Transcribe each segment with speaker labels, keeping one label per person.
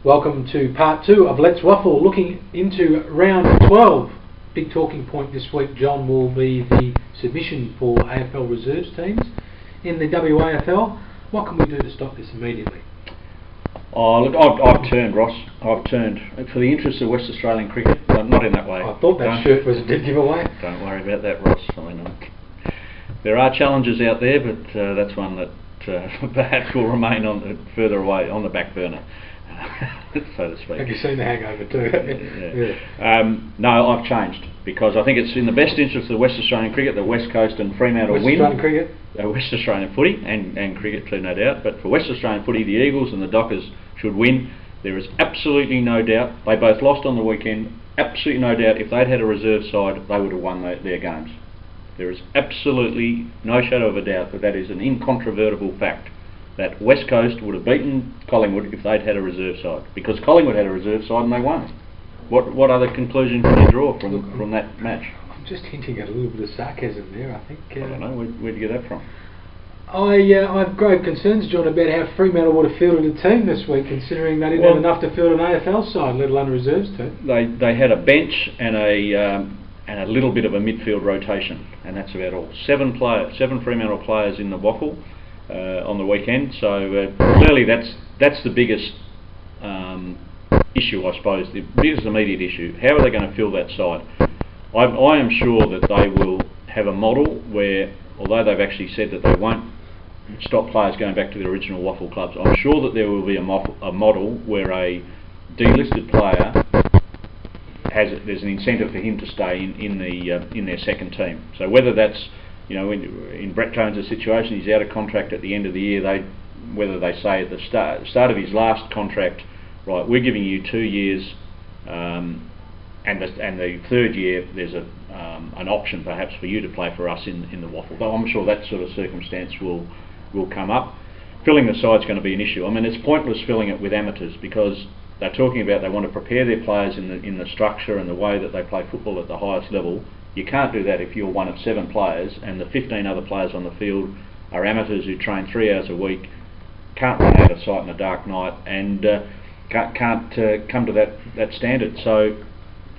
Speaker 1: Welcome to part 2 of Let's Waffle, looking into round 12. Big talking point this week, John, will be the submission for AFL reserves teams in the WAFL. What can we do to stop this immediately?
Speaker 2: Oh, look, I've turned, Ross. I've turned. For the interests of West Australian cricket, not in that way.
Speaker 1: I thought that shirt was a dead giveaway.
Speaker 2: Don't worry about that, Ross. I mean, there are challenges out there, but that's one that perhaps will remain further away on the back burner, so to speak.
Speaker 1: Have you seen The Hangover too?
Speaker 2: Yeah. No, I've changed because I think it's in the best interest of West Australian cricket that West Coast and Fremantle win.
Speaker 1: West Australian cricket?
Speaker 2: West Australian footy and cricket too, no doubt. But for West Australian footy, the Eagles and the Dockers should win. There is absolutely no doubt. They both lost on the weekend. Absolutely no doubt. If they'd had a reserve side, they would have won their games. There is absolutely no shadow of a doubt that is an incontrovertible fact that West Coast would have beaten Collingwood if they'd had a reserve side, because Collingwood had a reserve side and they won. What other conclusion can you draw from that match?
Speaker 1: I'm just hinting at a little bit of sarcasm there, I think.
Speaker 2: I don't know, where'd you get that from?
Speaker 1: I've grave concerns, John, about how Fremantle would have fielded a team this week, considering they didn't have enough to field an AFL side, let alone a reserves team.
Speaker 2: They had a bench and a little bit of a midfield rotation, and that's about all. Seven Fremantle players in the WAFL on the weekend, so clearly that's the biggest issue, I suppose, the biggest immediate issue. How are they going to fill that side? I am sure that they will have a model where, although they've actually said that they won't stop players going back to their original WAFL clubs, I'm sure that there will be a model where a delisted player there's an incentive for him to stay in their second team. So whether that's, in Brett Jones' situation, he's out of contract at the end of the year. Whether they say at the start of his last contract, right, we're giving you 2 years, and the third year there's an option perhaps for you to play for us in the WAFL. But I'm sure that sort of circumstance will come up. Filling the side's going to be an issue. I mean, it's pointless filling it with amateurs because they're talking about they want to prepare their players in the structure and the way that they play football at the highest level. You can't do that if you're one of 7 players and the 15 other players on the field are amateurs who train 3 hours a week, can't run out of sight in a dark night, and can't come to that standard. So,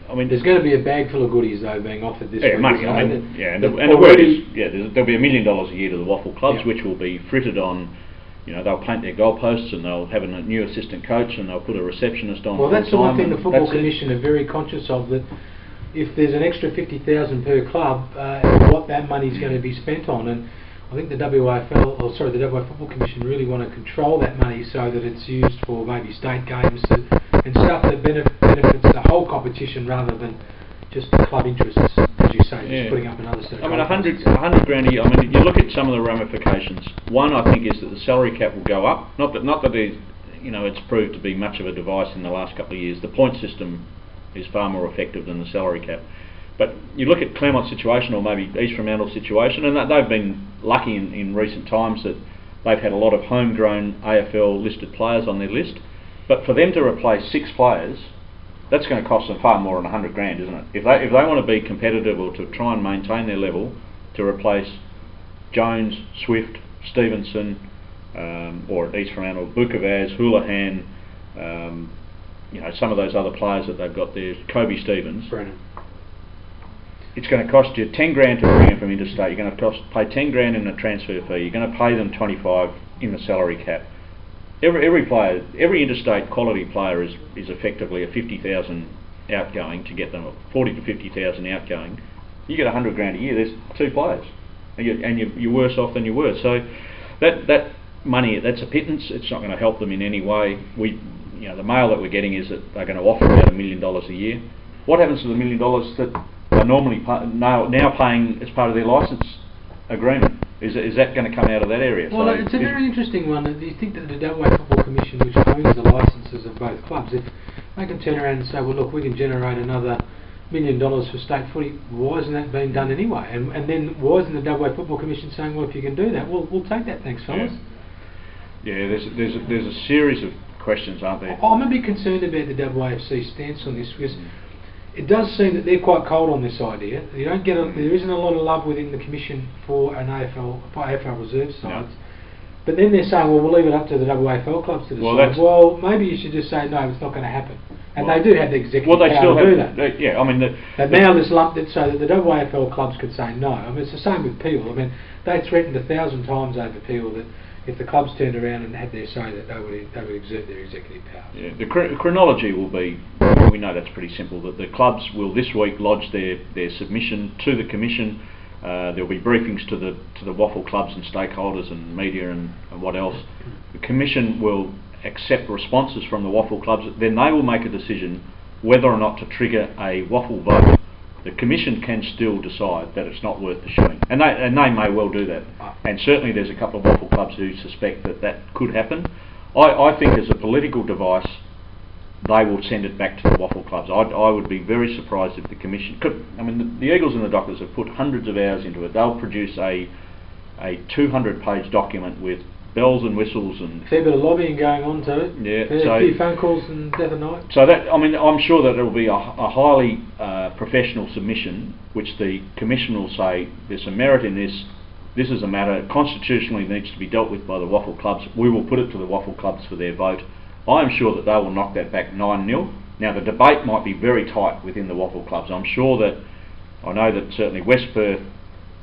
Speaker 2: I mean,
Speaker 1: there's going to be a bag full of goodies though being offered this week.
Speaker 2: Money. And the word is, there'll be $1 million a year to the WAFL clubs, which will be frittered on. They'll paint their goalposts and they'll have a new assistant coach and they'll put a receptionist on.
Speaker 1: Well, that's the one thing the Football Commission are very conscious of, that if there's an extra $50,000 per club, what that money is going to be spent on. And I think the WA Football Commission really want to control that money so that it's used for maybe state games and stuff that benefits the whole competition rather than just the club interests, as you say, just putting up another set of.
Speaker 2: I mean, $100 grand a year. I mean, you look at some of the ramifications. One, I think, is that the salary cap will go up. Not that there's, it's proved to be much of a device in the last couple of years. The point system is far more effective than the salary cap. But you look at Claremont's situation, or maybe East Fremantle's situation, and they've been lucky in recent times that they've had a lot of homegrown AFL listed players on their list. But for them to replace 6 players, that's going to cost them far more than $100 grand, isn't it? If they want to be competitive or to try and maintain their level, to replace Jones, Swift, Stevenson, or at East Fremantle, Bukavaz, Houlihan, some of those other players that they've got there, Kobe Stevens.
Speaker 1: Brennan. It's
Speaker 2: going to cost you 10 grand to bring them from interstate. You're going to pay 10 grand in a transfer fee. You're going to pay them 25 in the salary cap. Every player, every interstate quality player is effectively a 50,000 outgoing to get them, 40 to 50,000 outgoing. You get 100 grand a year. There's 2 players, and you're worse off than you were. So that money, that's a pittance. It's not going to help them in any way. The mail that we're getting is that they're going to offer about $1 million a year. What happens to the $1 million that they're normally now paying as part of their licence agreement? Is that going to come out of that area?
Speaker 1: Well, it's a very interesting one. Do you think that the WA Football Commission, which owns the licences of both clubs, if they can turn around and say, well, look, we can generate another $1 million for state footy, why isn't that being done anyway? And then why isn't the WA Football Commission saying, well, if you can do that, we'll take that, thanks, fellas.
Speaker 2: Yeah, there's a series of questions, aren't there?
Speaker 1: I'm a bit concerned about the WAFC stance on this, because it does seem that they're quite cold on this idea. There isn't a lot of love within the commission for AFL reserve sides. But then they're saying, well, we'll leave it up to the WAFL clubs to decide. Well, maybe you should just say, no, it's not going to happen. And they do have the executive power to do that.
Speaker 2: Yeah, I mean...
Speaker 1: But now there's lumped it so that the WAFL clubs could say no. I mean, it's the same with Peel. I mean, they threatened 1,000 times over Peel that if the clubs turned around and had their say, that they would exert their executive power.
Speaker 2: Yeah, the chronology will be, we know that's pretty simple, that the clubs will this week lodge their submission to the Commission. There'll be briefings to the WAFL clubs and stakeholders and media and what else. The Commission will accept responses from the WAFL clubs. Then they will make a decision whether or not to trigger a WAFL vote. The Commission can still decide that it's not worth pursuing, and they may well do that. And certainly there's a couple of WAFL clubs who suspect that could happen. I think as a political device, they will send it back to the WAFL clubs. I would be very surprised if the Commission could. I mean, the Eagles and the Dockers have put hundreds of hours into it. They'll produce a 200-page document with bells and whistles and...
Speaker 1: fair bit of lobbying going on to it.
Speaker 2: Yeah.
Speaker 1: A few phone calls and death of night.
Speaker 2: So that, I mean, I'm sure that it will be a highly professional submission, which the Commission will say, there's some merit in this. This is a matter constitutionally needs to be dealt with by the WAFL clubs. We will put it to the WAFL clubs for their vote. I am sure that they will knock that back 9-0. Now the debate might be very tight within the WAFL clubs. I'm sure that, I know that certainly West Perth,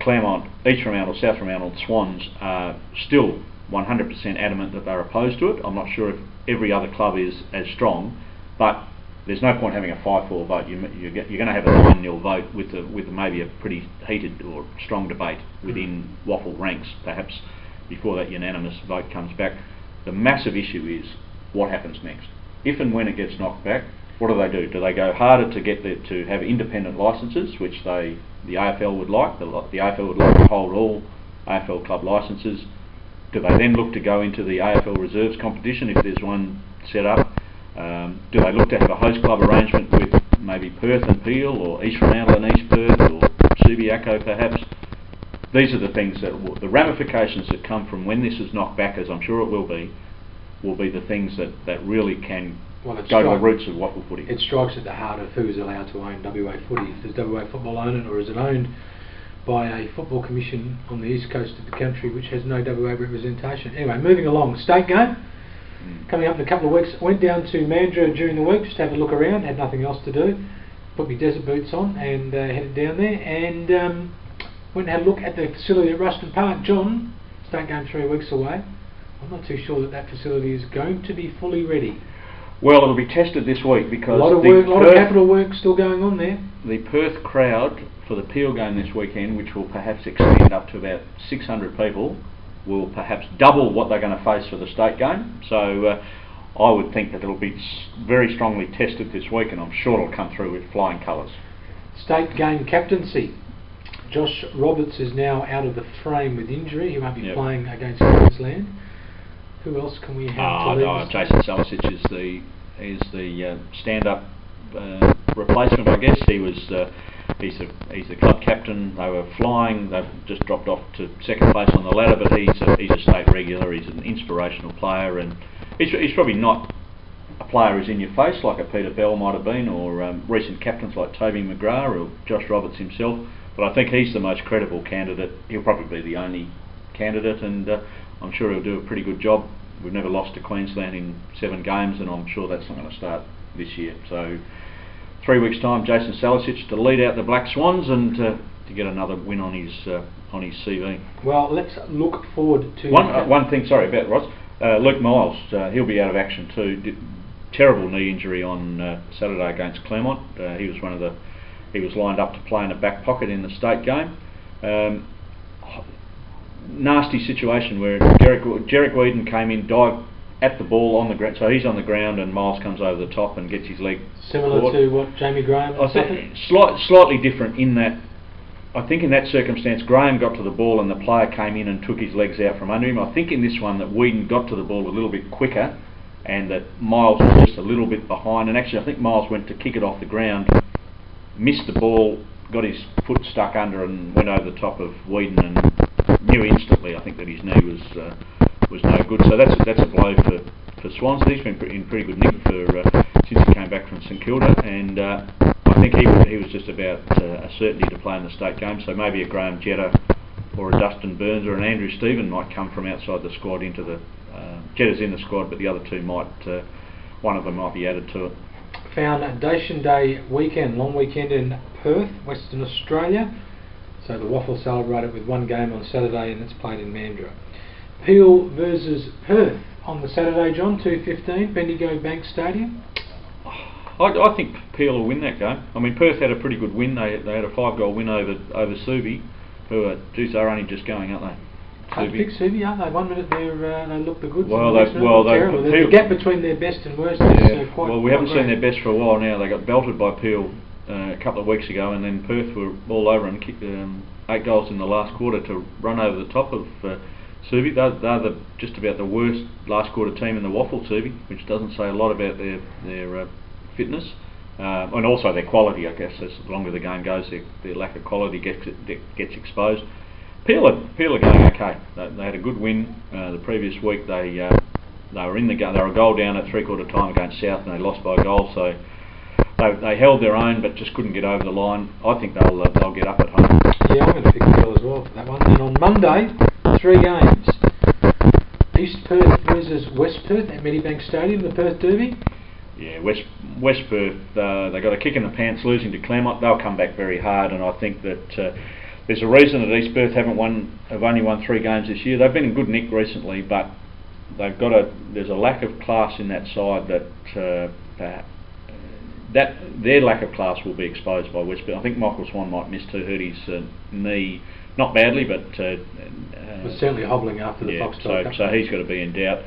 Speaker 2: Claremont, East Fremantle, South Fremantle and Swans are still 100% adamant that they're opposed to it. I'm not sure if every other club is as strong, but there's no point having a 5-4 vote. You're going to have a 9-0 vote with maybe a pretty heated or strong debate within WAFL ranks, perhaps before that unanimous vote comes back. The massive issue is what happens next. If and when it gets knocked back, what do? Do they go harder to get to have independent licences, which the AFL would like? The AFL would like to hold all AFL club licences. Do they then look to go into the AFL reserves competition if there's one set up? Do they look to have a host club arrangement with maybe Perth and Peel, or East Fremantle and East Perth, or Subiaco perhaps? These are the things that the ramifications that come from when this is knocked back, as I'm sure it will be the things that really can go to the roots of WAFL footy.
Speaker 1: It strikes at the heart of who's allowed to own WA footy. Does WA football own it, or is it owned by a football commission on the east coast of the country which has no WA representation? Anyway, moving along. State game coming up in a couple of weeks. Went down to Mandurah during the week just to have a look around, had nothing else to do. Put my desert boots on and headed down there and went and had a look at the facility at Ruston Park. John, state game 3 weeks away. I'm not too sure that facility is going to be fully ready.
Speaker 2: Well, it'll be tested this week because
Speaker 1: a lot of capital work still going on there.
Speaker 2: The Perth crowd for the Peel game this weekend, which will perhaps extend up to about 600 people, will perhaps double what they're going to face for the state game. So I would think that it'll be very strongly tested this week, and I'm sure it'll come through with flying colours. State
Speaker 1: game captaincy. Josh Roberts is now out of the frame with injury. He won't be playing against Queensland. Who else can we have to lead?
Speaker 2: Jason Salicic is the stand-up replacement, I guess. He's the club captain. They were flying. They've just dropped off to second place on the ladder, but he's a state regular. He's an inspirational player, and he's probably not a player who's in your face like a Peter Bell might have been, or recent captains like Toby McGrath or Josh Roberts himself. But I think he's the most credible candidate. He'll probably be the only candidate, and I'm sure he'll do a pretty good job. We've never lost to Queensland in 7 games, and I'm sure that's not going to start this year. So 3 weeks' time, Jason Salicic to lead out the Black Swans and to get another win on his CV.
Speaker 1: Well, let's look forward to
Speaker 2: one thing. Sorry about Ross. Luke Miles, he'll be out of action too. Terrible knee injury on Saturday against Claremont. He was lined up to play in the back pocket in the state game. Nasty situation where Jerick Whedon came in, dived at the ball on the ground, so he's on the ground and Miles comes over the top and gets his leg
Speaker 1: similar
Speaker 2: caught.
Speaker 1: to what Jamie Graham
Speaker 2: I think slightly different in that I think in that circumstance Graham got to the ball and the player came in and took his legs out from under him. I think in this one that Whedon got to the ball a little bit quicker and that Miles was just a little bit behind, and actually I think Miles went to kick it off the ground, missed the ball, got his foot stuck under and went over the top of Whedon and knew instantly I think that his knee was no good. So that's a blow for Swansea. He's been in pretty good nick since he came back from St Kilda, and I think he was just about a certainty to play in the state game. So maybe a Graham Jetta or a Dustin Burns or an Andrew Stephen might come from outside the squad into the Jeddah's in the squad, but the other two might, one of them might be added to it.
Speaker 1: Foundation Day weekend, long weekend in Perth, Western Australia. So the WAFL celebrated with one game on Saturday, and it's played in Mandurah. Peel versus Perth on the Saturday, John, 2:15, Bendigo Bank Stadium.
Speaker 2: I think Peel will win that game. I mean, Perth had a pretty good win. They had a 5-goal win over Subi, who are only just going, aren't they?
Speaker 1: Hard to pick Subi, aren't they? 1 minute they look the goods.
Speaker 2: Well,
Speaker 1: the gap between their best and worst is quite.
Speaker 2: Well, we haven't
Speaker 1: great.
Speaker 2: seen their best for a while now. They got belted by Peel a couple of weeks ago, and then Perth were all over and kicked 8 goals in the last quarter to run over the top of Subi. They're just about the worst last quarter team in the WAFL, Subi, which doesn't say a lot about their fitness, and also their quality, I guess. As the longer the game goes, their lack of quality gets exposed. Peel are going okay. They had a good win the previous week. They were in the game. They were a goal down at 3/4 time against South, and they lost by a goal. So they held their own, but just couldn't get over the line. I think they'll get up at home.
Speaker 1: Yeah, I'm going to pick Peel as well for that one. And on Monday, 3 games: East Perth versus West Perth at Medibank Stadium, the Perth Derby.
Speaker 2: Yeah, West Perth, they got a kick in the pants losing to Claremont. They'll come back very hard, and I think that there's a reason that East Perth have only won 3 games this year. They've been in good nick recently, but there's a lack of class in that side that their lack of class will be exposed by West Perth. I think Michael Swan might miss too, hurt his knee, not badly, but
Speaker 1: was certainly hobbling after the Foxtel Cup.
Speaker 2: So he's got to be in doubt.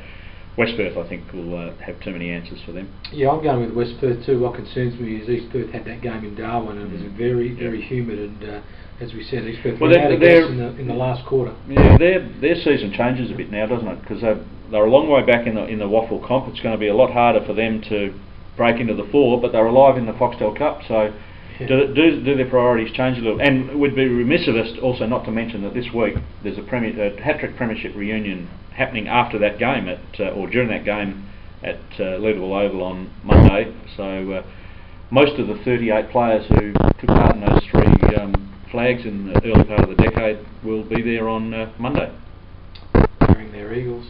Speaker 2: West Perth, I think, will have too many answers for them.
Speaker 1: Yeah, I'm going with West Perth too. What concerns me is East Perth had that game in Darwin, and it was very, very humid, and as we said, East Perth were out of gas in the last quarter.
Speaker 2: Yeah, their season changes a bit now, doesn't it? Because they're a long way back in the WAFL comp. It's going to be a lot harder for them to break into the 4, but they're alive in the Foxtel Cup, so do their priorities change a little? And we'd be remiss of us also not to mention that this week there's a hat-trick premiership reunion happening after that game or during that game at Leederville Oval on Monday. So most of the 38 players who took part in those 3 flags in the early part of the decade will be there on Monday.
Speaker 1: Wearing their Eagles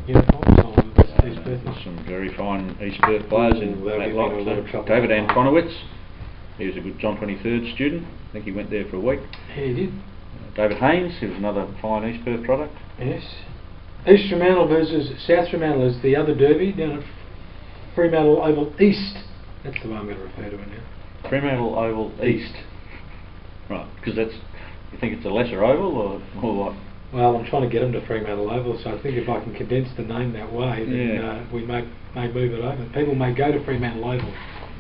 Speaker 1: uniforms on East Perth.
Speaker 2: Some very fine East Perth players in that lot. David Antonowitz, he was a good John 23rd student. I think he went there for a week.
Speaker 1: Yeah, he did.
Speaker 2: David Haynes, who was another fine East Perth product.
Speaker 1: Yes. East Fremantle versus South Fremantle is the other derby down at Fremantle Oval East. That's the one I'm going to refer to it now.
Speaker 2: Fremantle Oval East. Right, because you think it's a lesser oval or what?
Speaker 1: Well, I'm trying to get them to Fremantle Oval, so I think if I can condense the name that way, then we may move it over. People may go to Fremantle Oval.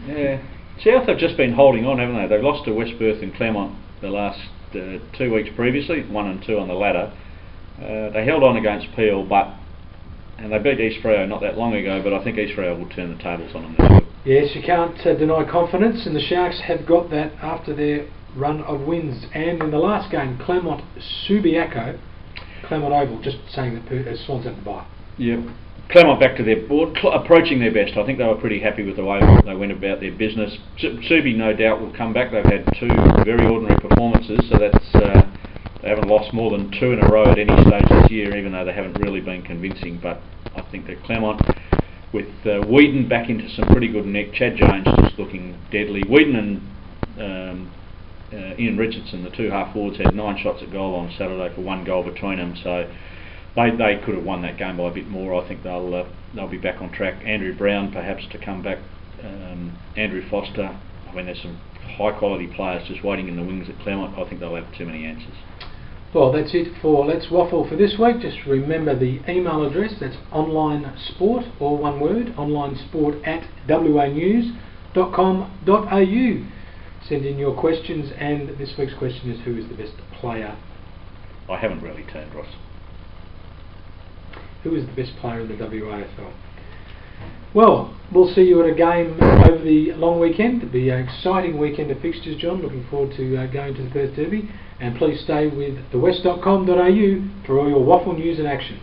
Speaker 2: Yeah. South have just been holding on, haven't they? They've lost to West Perth and Claremont the last 2 weeks previously, 1 and 2 on the ladder. They held on against Peel, and they beat East Freo not that long ago, but I think East Freo will turn the tables on them this week.
Speaker 1: Yes, you can't deny confidence, and the Sharks have got that after their run of wins. And in the last game, Claremont Subiaco, Claremont Oval, just saying that Swans had the bye.
Speaker 2: Yep. Claremont back to their board, approaching their best. I think they were pretty happy with the way they went about their business. Subi no doubt will come back. They've had 2 very ordinary performances, so that's they haven't lost more than 2 in a row at any stage this year, even though they haven't really been convincing. But I think that Claremont, with Whedon back into some pretty good nick, Chad Jones just looking deadly. Whedon and Ian Richardson, the 2 half forwards, had 9 shots at goal on Saturday for 1 goal between them. So they could have won that game by a bit more. I think they'll be back on track. Andrew Brown perhaps to come back. Andrew Foster. I mean, there's some high quality players just waiting in the wings at Claremont. I think they'll have too many answers.
Speaker 1: Well, that's it for Let's Waffle for this week. Just remember the email address. That's onlinesport, all one word, onlinesport@wanews.com.au. Send in your questions, and this week's question is, who is the best player?
Speaker 2: I haven't really turned, Ross.
Speaker 1: Who is the best player in the WAFL? Well, we'll see you at a game over the long weekend. It'll be an exciting weekend of fixtures, John. Looking forward to going to the Perth Derby. And please stay with thewest.com.au for all your WAFL news and action.